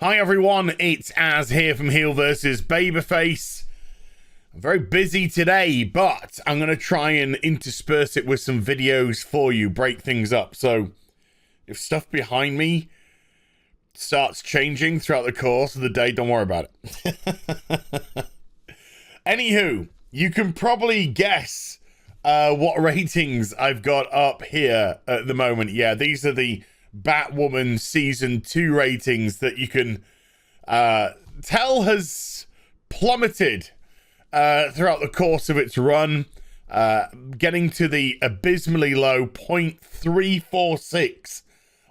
Hi everyone, it's Az here from HeelvsBabyface. I'm very busy today, but I'm going to try and intersperse it with some videos for you, break things up. So if stuff behind me starts changing throughout the course of the day, don't worry about it. Anywho, you can probably guess what ratings I've got up here at the moment. Yeah, these are the Batwoman Season 2 ratings that you can tell has plummeted throughout the course of its run, getting to the abysmally low 0.346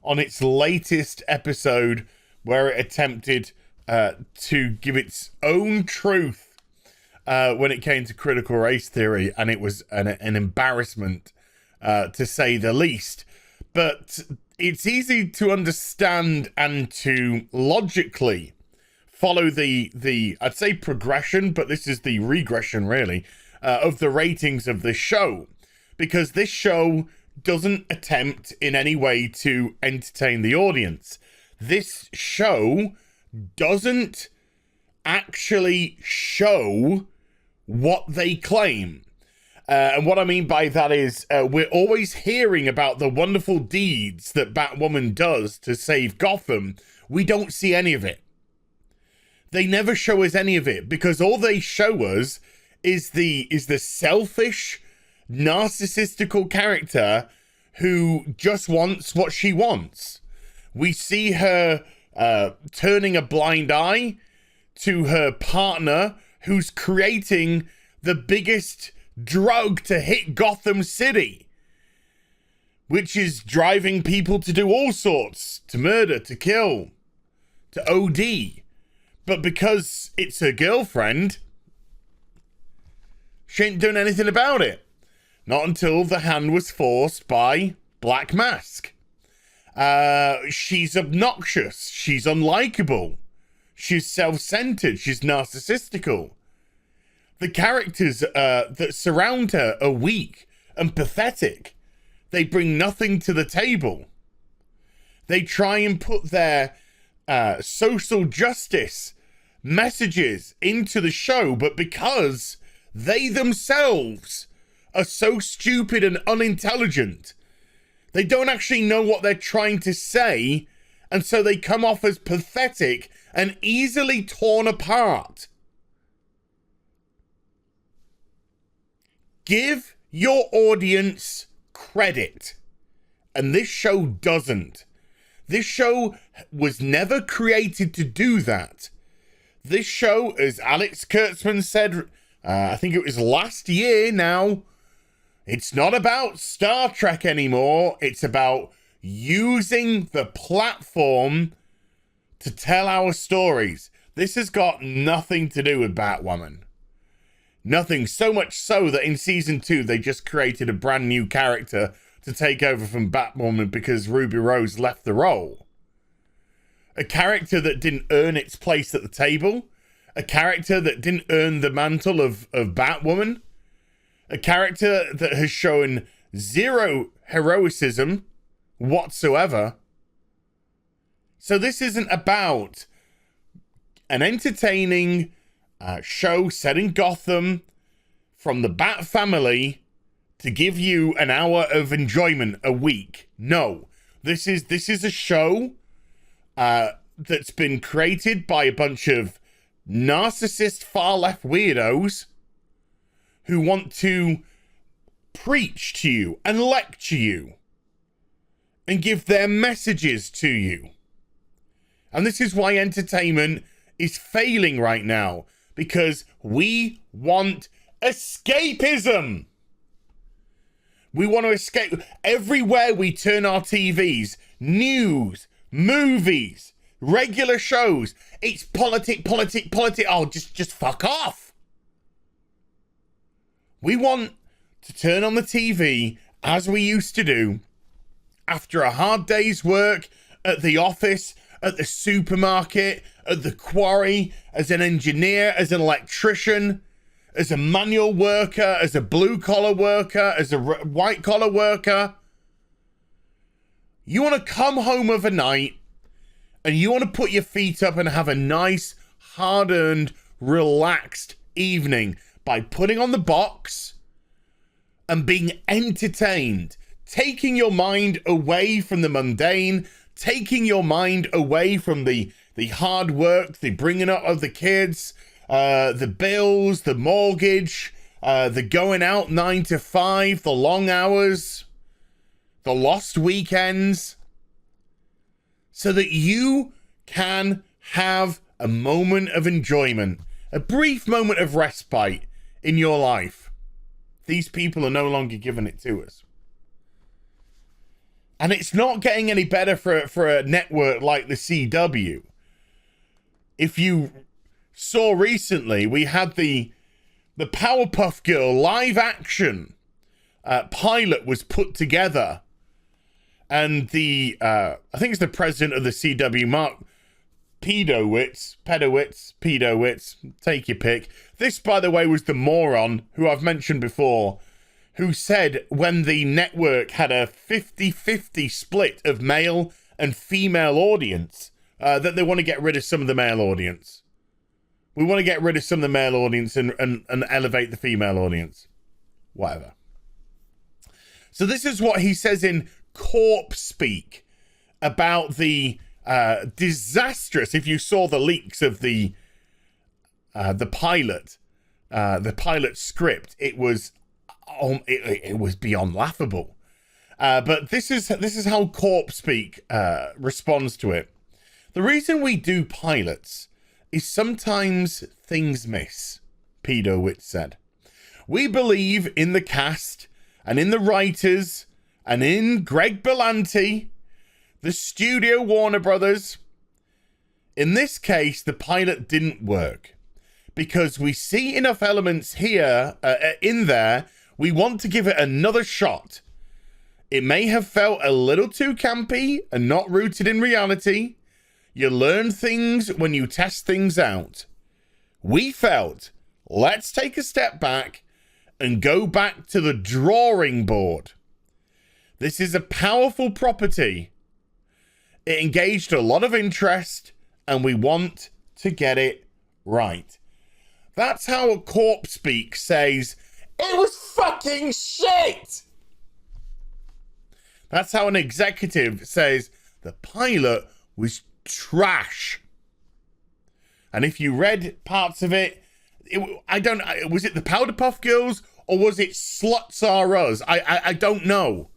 on its latest episode, where it attempted to give its own truth when it came to critical race theory, and it was an embarrassment to say the least. But it's easy to understand and to logically follow the I'd say progression, but this is the regression really, of the ratings of this show, because this show doesn't attempt in any way to entertain the audience. This show doesn't actually show what they claim. And what I mean by that is we're always hearing about the wonderful deeds that Batwoman does to save Gotham. We don't see any of it. They never show us any of it, because all they show us is the selfish, narcissistical character who just wants what she wants. We see her turning a blind eye to her partner, who's creating the biggest drug to hit Gotham City, which is driving people to do all sorts, to murder, to kill, to OD. But because it's her girlfriend, she ain't doing anything about it. Not until the hand was forced by Black Mask. She's obnoxious. She's unlikable. She's self-centered. She's narcissistical. The characters that surround her are weak and pathetic. They bring nothing to the table. They try and put their social justice messages into the show, but because they themselves are so stupid and unintelligent, they don't actually know what they're trying to say, and so they come off as pathetic and easily torn apart. Give your audience credit, and this show doesn't. This show was never created to do that. This show, as Alex Kurtzman said, I think it was last year now, it's not about Star Trek anymore. It's about using the platform to tell our stories. This has got nothing to do with Batwoman. Nothing, so much so that in Season 2, they just created a brand new character to take over from Batwoman because Ruby Rose left the role. A character that didn't earn its place at the table. A character that didn't earn the mantle of Batwoman. A character that has shown zero heroicism whatsoever. So this isn't about an entertaining show set in Gotham from the Bat family to give you an hour of enjoyment a week. No, this is a show that's been created by a bunch of narcissist far left weirdos who want to preach to you and lecture you and give their messages to you. And this is why entertainment is failing right now, because we want escapism. We want to escape. Everywhere we turn our TVs, news, movies, regular shows, it's politic. Oh, just fuck off. We want to turn on the TV as we used to do after a hard day's work at the office, at the supermarket, at the quarry, as an engineer, as an electrician, as a manual worker, as a blue-collar worker, as a white-collar worker. You want to come home of a night and you want to put your feet up and have a nice, hard-earned, relaxed evening by putting on the box and being entertained, taking your mind away from the mundane, taking your mind away from the hard work, the bringing up of the kids, the bills, the mortgage, the going out 9 to 5, the long hours, the lost weekends, so that you can have a moment of enjoyment, a brief moment of respite in your life. These people are no longer giving it to us. And it's not getting any better for a network like the CW. If you saw recently, we had the Powerpuff Girl live action pilot was put together. And I think it's the president of the CW, Mark Pedowitz, take your pick. This, by the way, was the moron who I've mentioned before, who said when the network had a 50-50 split of male and female audience, that they want to get rid of some of the male audience. We want to get rid of some of the male audience and elevate the female audience. Whatever. So this is what he says in corpse speak about the disastrous, if you saw the leaks of the pilot script, it was beyond laughable. But this is how corpse speak responds to it. The reason we do pilots is sometimes things miss, Pedowitz said. We believe in the cast and in the writers and in Greg Berlanti, the studio Warner Brothers. In this case, the pilot didn't work because we see enough elements here in there. We want to give it another shot. It may have felt a little too campy and not rooted in reality. You learn things when you test things out. We felt, let's take a step back and go back to the drawing board. This is a powerful property. It engaged a lot of interest, and we want to get it right. That's how a corpse speak says, it was fucking shit! That's how an executive says, the pilot was trash. And if you read parts of it, was it the Powderpuff Girls or was it Sluts Are Us? I don't know.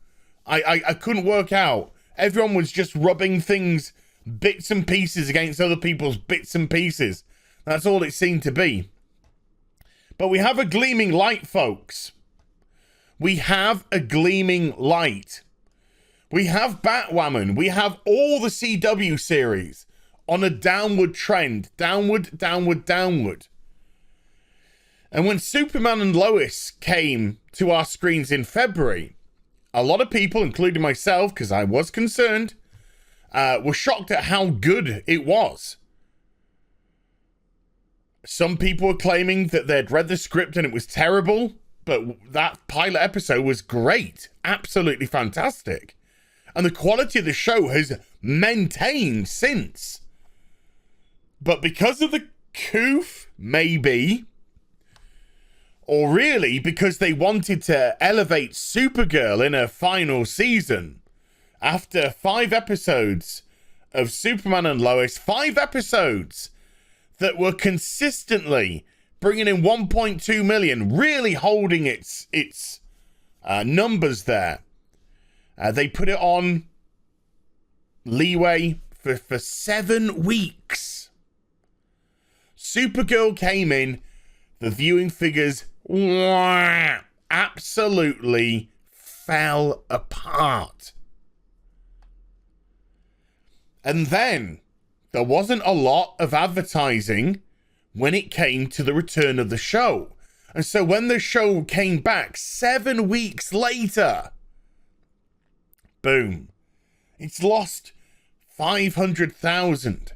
I couldn't work out. Everyone was just rubbing things, bits and pieces against other people's bits and pieces. That's all it seemed to be. But we have a gleaming light, folks. We have a gleaming light. We have Batwoman. We have all the CW series on a downward trend. Downward, downward, downward. And when Superman and Lois came to our screens in February, a lot of people, including myself, because I was concerned, were shocked at how good it was. Some people were claiming that they'd read the script and it was terrible, but that pilot episode was great. Absolutely fantastic. And the quality of the show has maintained since. But because of the coof, maybe, or really because they wanted to elevate Supergirl in her final season, after 5 episodes of Superman and Lois, 5 episodes that were consistently bringing in 1.2 million, really holding its numbers there. They put it on leeway for 7 weeks. Supergirl came in, the viewing figures absolutely fell apart. And then there wasn't a lot of advertising when it came to the return of the show. And so when the show came back 7 weeks later, boom, it's lost 500,000.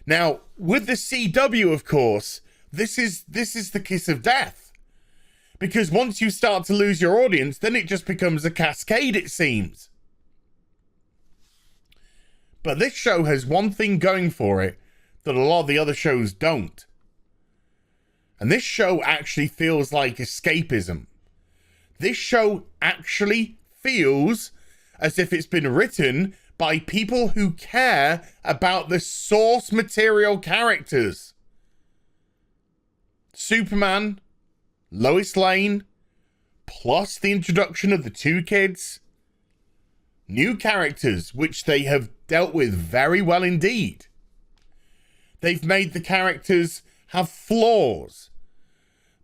Now, with the CW, of course, this is the kiss of death. Because once you start to lose your audience, then it just becomes a cascade, it seems. But this show has one thing going for it that a lot of the other shows don't. And this show actually feels like escapism. This show actually feels as if it's been written by people who care about the source material characters. Superman, Lois Lane, plus the introduction of the two kids. New characters, which they have dealt with very well indeed. They've made the characters have flaws.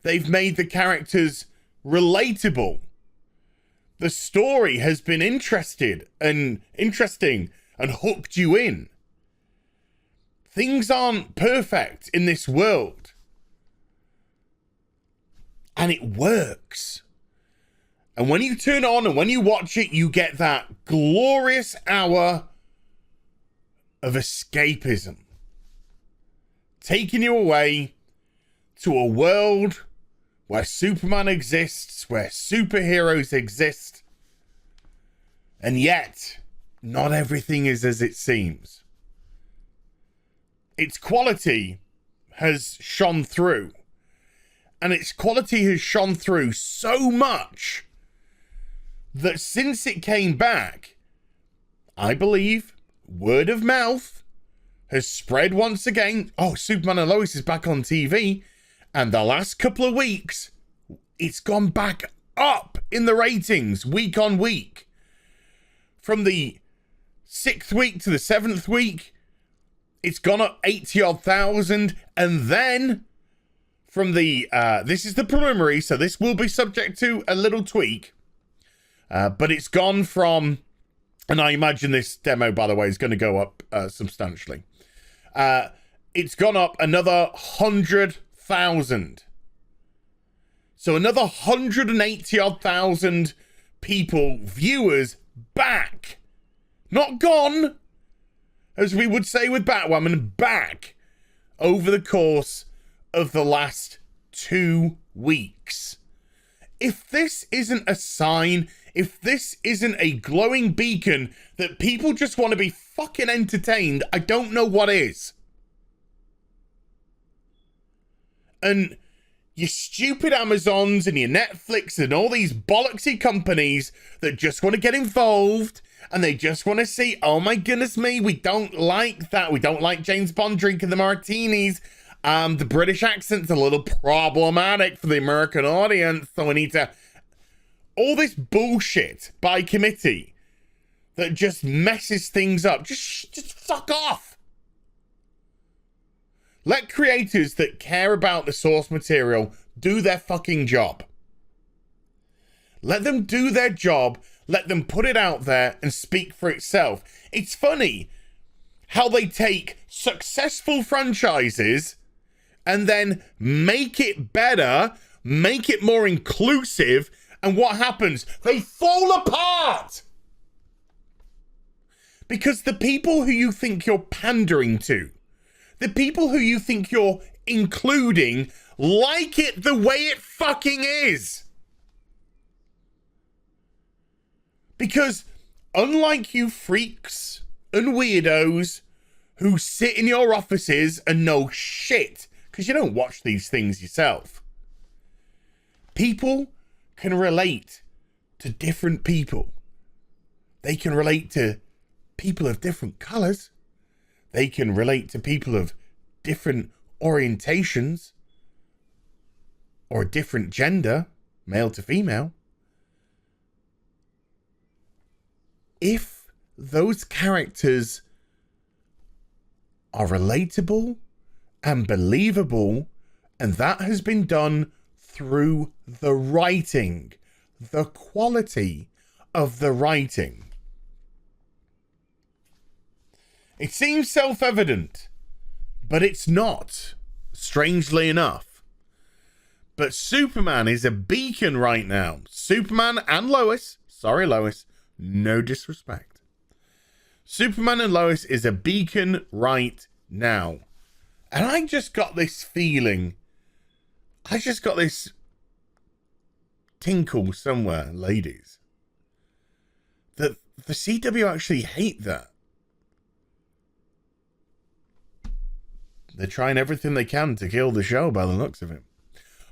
They've made the characters relatable. The story has been interesting and hooked you in. Things aren't perfect in this world. And it works. And when you turn on and when you watch it, you get that glorious hour of escapism, taking you away to a world where Superman exists, where superheroes exist, and yet not everything is as it seems. Its quality has shone through, and its quality has shone through so much that since it came back, I believe word of mouth has spread once again. Oh, Superman and Lois is back on TV. And the last couple of weeks, it's gone back up in the ratings week on week. From the 6th week to the 7th week, it's gone up 80-odd thousand. And then from the, this is the preliminary, so this will be subject to a little tweak. But it's gone from, and I imagine this demo, by the way, is going to go up substantially. It's gone up another 100,000. So another 180-odd thousand people, viewers, back. Not gone, as we would say with Batwoman, back over the course of the last 2 weeks. If this isn't a sign, if this isn't a glowing beacon that people just want to be fucking entertained, I don't know what is. And your stupid Amazons and your Netflix and all these bollocksy companies that just want to get involved and they just want to see, oh my goodness me, we don't like that. We don't like James Bond drinking the martinis. The British accent's a little problematic for the American audience, so we need to... All this bullshit by committee that just messes things up. Just fuck off. Let creators that care about the source material do their fucking job. Let them do their job. Let them put it out there and speak for itself. It's funny how they take successful franchises and then make it better, make it more inclusive, and what happens? They fall apart! Because the people who you think you're pandering to, the people who you think you're including, like it the way it fucking is. Because unlike you freaks and weirdos who sit in your offices and know shit, because you don't watch these things yourself, people can relate to different people. They can relate to people of different colors. They can relate to people of different orientations or different gender, male to female. If those characters are relatable and believable, and that has been done through the writing, the quality of the writing. It seems self-evident, but it's not, strangely enough. But Superman is a beacon right now. Superman and Lois, sorry Lois, no disrespect. Superman and Lois is a beacon right now. And I just got this feeling, I just got this tinkle somewhere, ladies, that the CW actually hate that. they're trying everything they can to kill the show by the looks of it.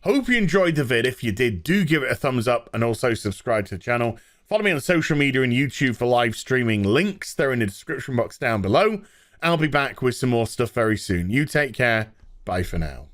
Hope you enjoyed the vid. If you did, do give it a thumbs up and also subscribe to the channel. Follow me on social media and YouTube for live streaming links. They're in the description box down below. I'll be back with some more stuff very soon. You take care. Bye for now.